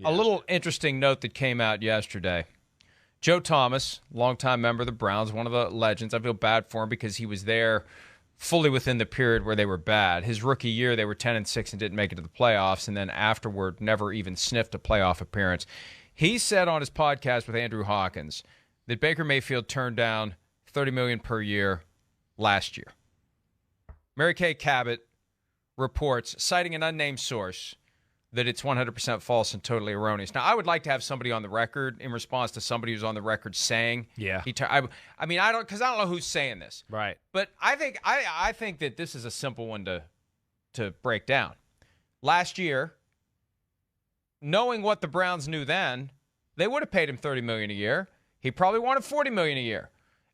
A little interesting note that came out yesterday. Joe Thomas, longtime member of the Browns, one of the legends. I feel bad for him because he was there fully within the period where they were bad. His rookie year, they were 10-6 and didn't make it to the playoffs, and then afterward never even sniffed a playoff appearance. He said on his podcast with Andrew Hawkins that Baker Mayfield turned down $30 million per year last year. Mary Kay Cabot reports, citing an unnamed source, that it's 100% false and totally erroneous. Now, I would like to have somebody on the record in response to somebody who's on the record saying, I mean, I don't know who's saying this, right? But I think that this is a simple one to break down. Last year, knowing what the Browns knew then, they would have paid him $30 million a year. He probably wanted $40 million a year.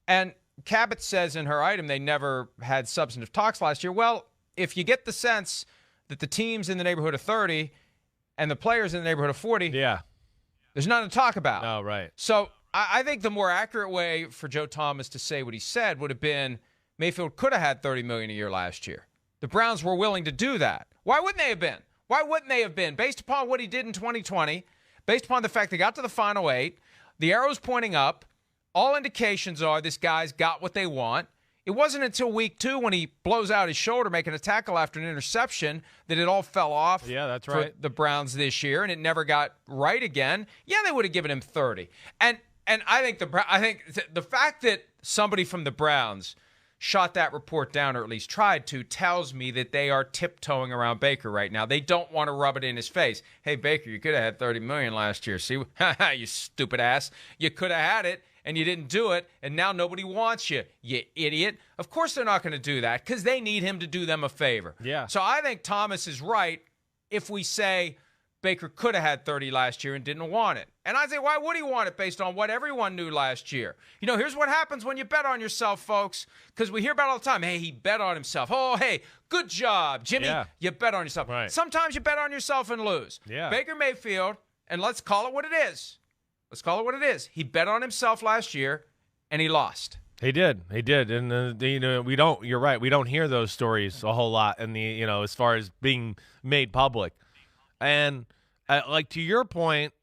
And Cabot says in her item they never had substantive talks last year. Well, if you get the sense that the team's in the neighborhood of 30 and the players in the neighborhood of 40, there's nothing to talk about. Oh, right. So I think the more accurate way for Joe Thomas to say what he said would have been Mayfield could have had $30 million a year last year. The Browns were willing to do that. Why wouldn't they have been? Why wouldn't they have been? Based upon what he did in 2020, based upon the fact they got to the final 8, the arrow's pointing up, all indications are this guy's got what they want. It wasn't until week 2 when he blows out his shoulder making a tackle after an interception that it all fell off for the Browns this year, and it never got right again. Yeah, they would have given him 30. And I think the fact that somebody from the Browns shot that report down, or at least tried to, tells me that they are tiptoeing around Baker right now. They don't want to rub it in his face. Hey, Baker, you could have had $30 million last year. See, you stupid ass. You could have had it, and you didn't do it, and now nobody wants you, you idiot. Of course they're not going to do that because they need him to do them a favor. Yeah. So I think Thomas is right if we say Baker could have had 30 last year and didn't want it. And I say, why would he want it based on what everyone knew last year? You know, here's what happens when you bet on yourself, folks, because we hear about it all the time. Hey, he bet on himself. Oh, hey, good job, Jimmy. Yeah. You bet on yourself. Right. Sometimes you bet on yourself and lose. Yeah. Baker Mayfield, and let's call it what it is. Let's call it what it is. He bet on himself last year, and he lost. He did, and we don't. You're right. We don't hear those stories a whole lot, as far as being made public. And like to your point,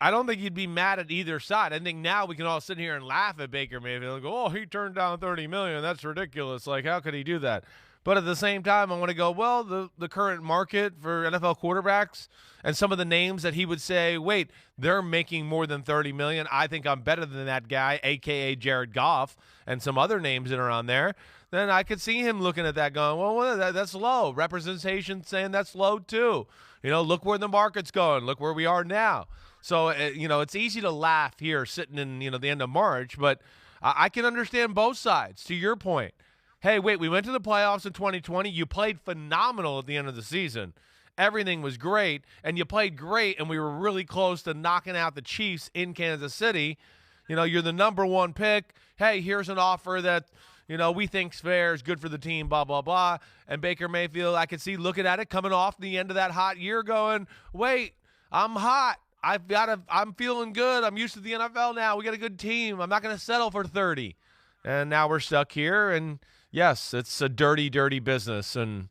I don't think you'd be mad at either side. I think now we can all sit here and laugh at Baker Mayfield and go, "Oh, he turned down $30 million. That's ridiculous. Like, how could he do that?" But at the same time, I want to go, well, the current market for NFL quarterbacks and some of the names that he would say, wait, they're making more than $30 million. I think I'm better than that guy, a.k.a. Jared Goff, and some other names that are on there. Then I could see him looking at that going, well, that's low. Representation saying that's low too. Look where the market's going. Look where we are now. So, it's easy to laugh here sitting in, the end of March, but I can understand both sides. To your point. Hey, wait, we went to the playoffs in 2020. You played phenomenal at the end of the season. Everything was great, and you played great, and we were really close to knocking out the Chiefs in Kansas City. You're the number 1 pick. Hey, here's an offer that, we think's fair, is good for the team, blah, blah, blah. And Baker Mayfield, I could see looking at it, coming off the end of that hot year going, wait, I'm hot. I'm feeling good. I'm used to the NFL now. We got a good team. I'm not going to settle for 30. And now we're stuck here, and yes, it's a dirty, dirty business, and,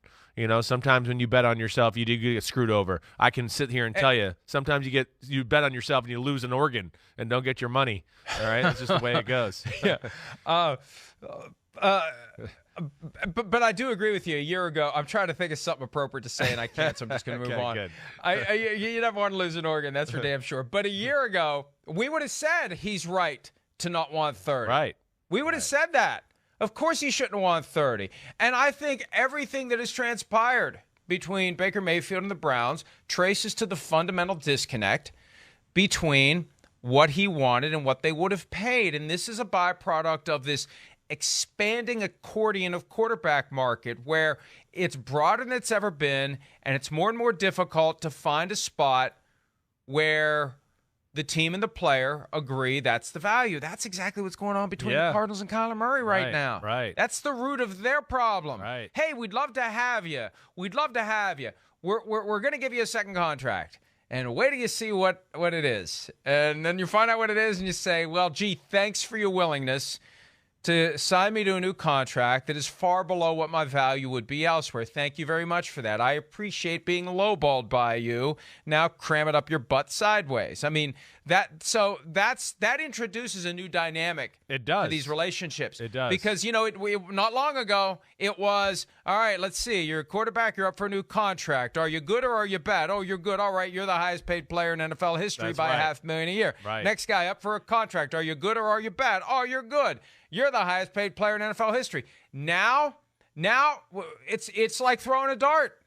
sometimes when you bet on yourself, you do get screwed over. I can sit here and tell you, sometimes you bet on yourself and you lose an organ and don't get your money, all right? That's just the way it goes. Yeah. But I do agree with you. A year ago, I'm trying to think of something appropriate to say, and I can't, so I'm just going to move on. Good. You never want to lose an organ, that's for damn sure. But a year ago, we would have said he's right to not want 30. Right. We would have said that. Of course he shouldn't want 30. And I think everything that has transpired between Baker Mayfield and the Browns traces to the fundamental disconnect between what he wanted and what they would have paid. And this is a byproduct of this expanding accordion of quarterback market where it's broader than it's ever been, and it's more and more difficult to find a spot where the team and the player agree that's the value. That's exactly what's going on between the Cardinals and Kyler Murray right now. Right. That's the root of their problem. Right. Hey, we'd love to have you. We'd love to have you. We're going to give you a second contract. And wait till you see what it is. And then you find out what it is and you say, well, gee, thanks for your willingness to sign me to a new contract that is far below what my value would be elsewhere. Thank you very much for that. I appreciate being lowballed by you. Now cram it up your butt sideways. I mean, that introduces a new dynamic. It does. To these relationships. It does. Because, not long ago, it was, all right, let's see, you're a quarterback, you're up for a new contract. Are you good or are you bad? Oh, you're good. All right, you're the highest paid player in NFL history by $500,000 a year. Right. Next guy up for a contract. Are you good or are you bad? Oh, you're good. You're the highest paid player in NFL history. Now it's like throwing a dart.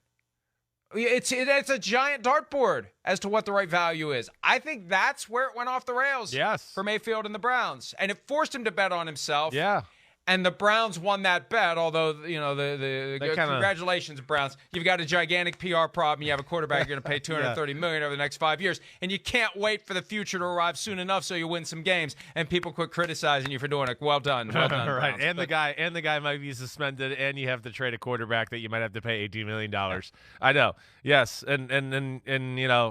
It's a giant dartboard as to what the right value is. I think that's where it went off the rails. Yes. For Mayfield and the Browns, and it forced him to bet on himself. Yeah. And the Browns won that bet, although, congratulations, Browns. You've got a gigantic PR problem. You have a quarterback you're going to pay $230 million over the next 5 years, and you can't wait for the future to arrive soon enough so you win some games, and people quit criticizing you for doing it. Well done. Well done, right. Browns. And the guy might be suspended, and you have to trade a quarterback that you might have to pay $18 million. I know. Yes. And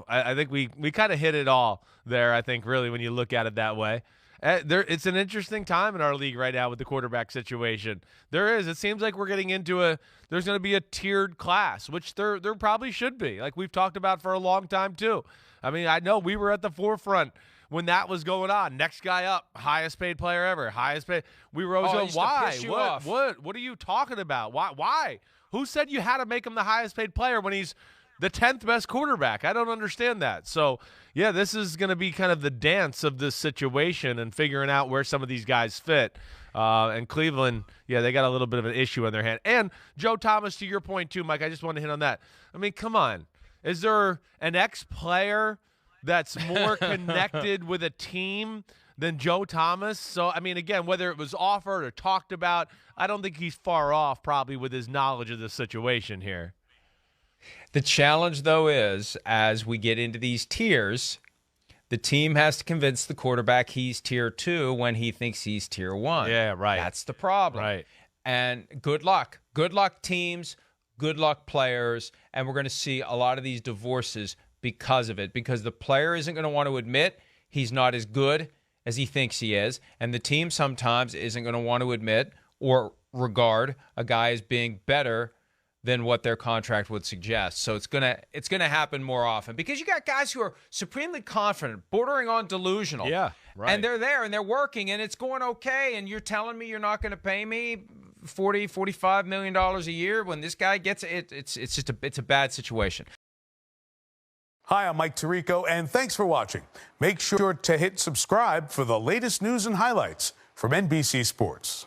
I think we kind of hit it all there, I think, really, when you look at it that way. It's an interesting time in our league right now with the quarterback situation. There is. It seems like we're getting into there's going to be a tiered class, which there probably should be, like we've talked about for a long time too. I mean, I know we were at the forefront when that was going on. Next guy up, highest paid player ever, highest paid. We were always going, why? What are you talking about? Why? Who said you had to make him the highest paid player when he's the 10th best quarterback? I don't understand that. So, yeah, this is going to be kind of the dance of this situation and figuring out where some of these guys fit. And Cleveland, yeah, they got a little bit of an issue on their hand. And Joe Thomas, to your point too, Mike, I just want to hit on that. I mean, come on. Is there an ex-player that's more connected with a team than Joe Thomas? So, I mean, again, whether it was offered or talked about, I don't think he's far off probably with his knowledge of the situation here. The challenge, though, is as we get into these tiers, the team has to convince the quarterback he's tier 2 when he thinks he's tier 1. Yeah, right. That's the problem. Right. And good luck. Good luck, teams. Good luck, players. And we're going to see a lot of these divorces because of it, because the player isn't going to want to admit he's not as good as he thinks he is, and the team sometimes isn't going to want to admit or regard a guy as being better than what their contract would suggest. So it's gonna happen more often because you got guys who are supremely confident, bordering on delusional. Yeah, right. And they're there and they're working and it's going okay. And you're telling me you're not going to pay me $45 million a year when this guy gets it. It's a bad situation. Hi, I'm Mike Tirico, and thanks for watching. Make sure to hit subscribe for the latest news and highlights from NBC Sports.